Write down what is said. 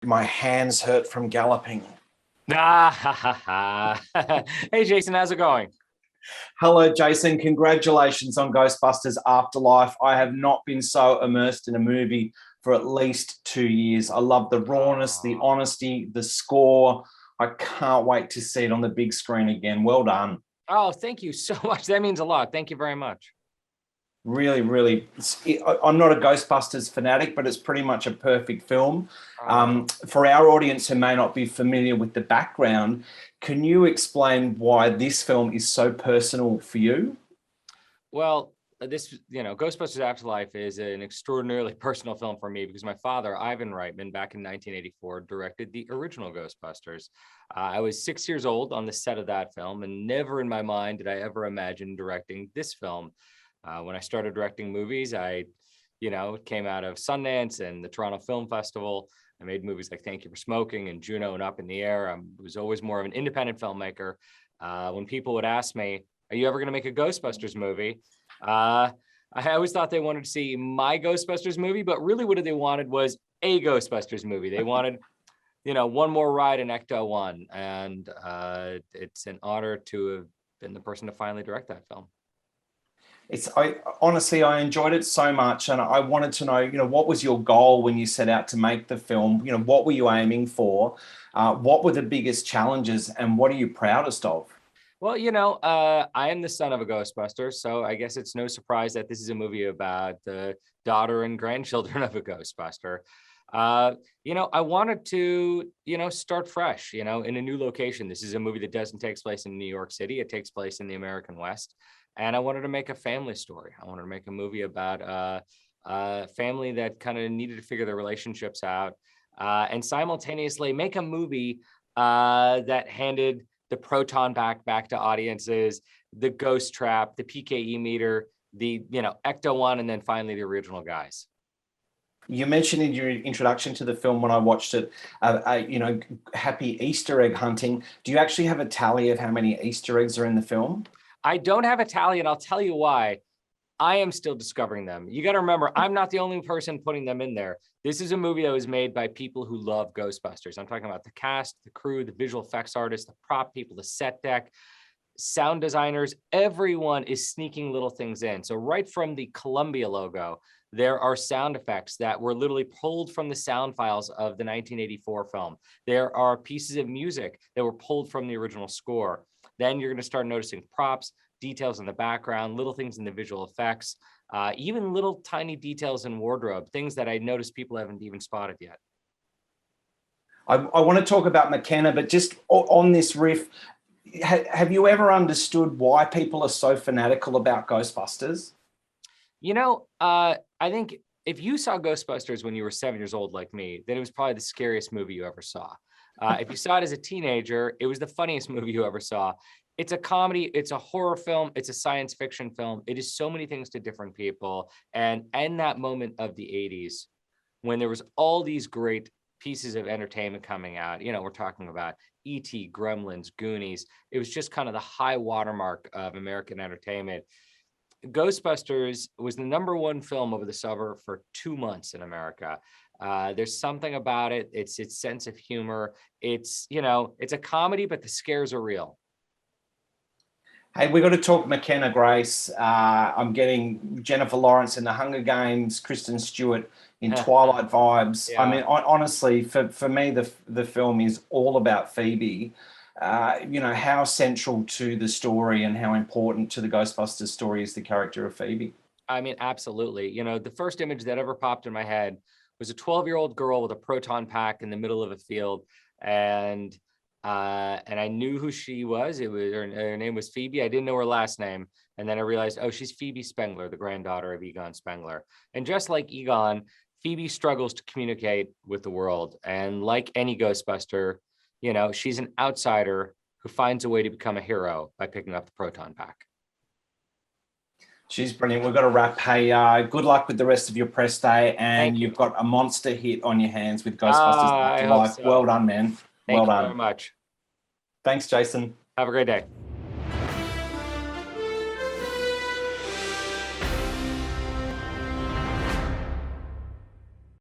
My hands hurt from galloping. Ah, ha, ha, ha. Hey, Jason, how's it going? Hello, Jason. Congratulations on Ghostbusters Afterlife. I have not been so immersed in a movie for at least 2 years. I love the rawness, the Oh, honesty, the score. I can't wait to see it on the big screen again. Well done. oh, thank you so much. That means a lot. Thank you very much. Really, really. I'm not a Ghostbusters fanatic, but it's pretty much a perfect film. Oh, For our audience who may not be familiar with the background, can you explain why this film is so personal for you? well, Ghostbusters Afterlife is an extraordinarily personal film for me because my father, Ivan Reitman, back in 1984, directed the original Ghostbusters. I was 6 years old on the set of that film, and never in my mind did I ever imagine directing this film. When I started directing movies, came out of Sundance and the Toronto Film Festival. I made movies like Thank You for Smoking and Juno and Up in the Air. I was always more of an independent filmmaker. When people would ask me, "Are you ever going to make a Ghostbusters movie?" Uh, I always thought they wanted to see my Ghostbusters movie, but really what they wanted was a Ghostbusters movie. They wanted, one more ride in Ecto One, and it's an honor to have been the person to finally direct that film. I honestly I enjoyed it so much, and I wanted to know, what was your goal when you set out to make the film? What were you aiming for? What were the biggest challenges, and what are you proudest of? Well, I am the son of a Ghostbuster, so I guess it's no surprise that this is a movie about the daughter and grandchildren of a Ghostbuster. I wanted to, start fresh, in a new location. This is a movie that doesn't take place in New York City. It takes place in the American West. And I wanted to make a family story. I wanted to make a movie about a family that kind of needed to figure their relationships out and simultaneously make a movie that handed the proton back to audiences, the ghost trap, the PKE meter, the Ecto One, and then finally the original guys. You mentioned in your introduction to the film when I watched it, happy Easter egg hunting. Do you actually have a tally of how many Easter eggs are in the film? I don't have a tally, and I'll tell you why. I am still discovering them. You got to remember, I'm not the only person putting them in there. This is a movie that was made by people who love Ghostbusters. I'm talking about the cast, the crew, the visual effects artists, the prop people, the set deck, sound designers. Everyone is sneaking little things in. So right from the Columbia logo, there are sound effects that were literally pulled from the sound files of the 1984 film. There are pieces of music that were pulled from the original score. Then you're going to start noticing props, details in the background, little things in the visual effects, even little tiny details in wardrobe, things that I noticed people haven't even spotted yet. I want to talk about McKenna, but just on this riff, have you ever understood why people are so fanatical about Ghostbusters? I think if you saw Ghostbusters when you were 7 years old, like me, then it was probably the scariest movie you ever saw. If you saw it as a teenager, it was the funniest movie you ever saw. It's a comedy, it's a horror film, it's a science fiction film. It is so many things to different people. And in that moment of the 80s, when there was all these great pieces of entertainment coming out, we're talking about E.T., Gremlins, Goonies. It was just kind of the high watermark of American entertainment. Ghostbusters was the number one film over the summer for 2 months in America. There's something about it. It's its sense of humor. It's a comedy, but the scares are real. Hey, we got to talk McKenna Grace. I'm getting Jennifer Lawrence in The Hunger Games, Kristen Stewart in Twilight vibes. I Yeah. mean, honestly, for me, the film is all about Phoebe. How central to the story and how important to the Ghostbusters story is the character of Phoebe. I mean, absolutely. The first image that ever popped in my head was a 12-year-old girl with a proton pack in the middle of a field, and I knew who she was. It was her name was Phoebe. I didn't know her last name, and then I realized, oh, she's Phoebe Spengler, the granddaughter of Egon Spengler. And just like Egon, Phoebe struggles to communicate with the world, and like any Ghostbuster, she's an outsider who finds a way to become a hero by picking up the proton pack. She's brilliant. We've got to wrap. Hey, good luck with the rest of your press day, and Thank you. you've got a monster hit on your hands with Ghostbusters I hope Afterlife. Well so. done, man. Well Thank you very done. much. Thanks, Jason. Have a great day.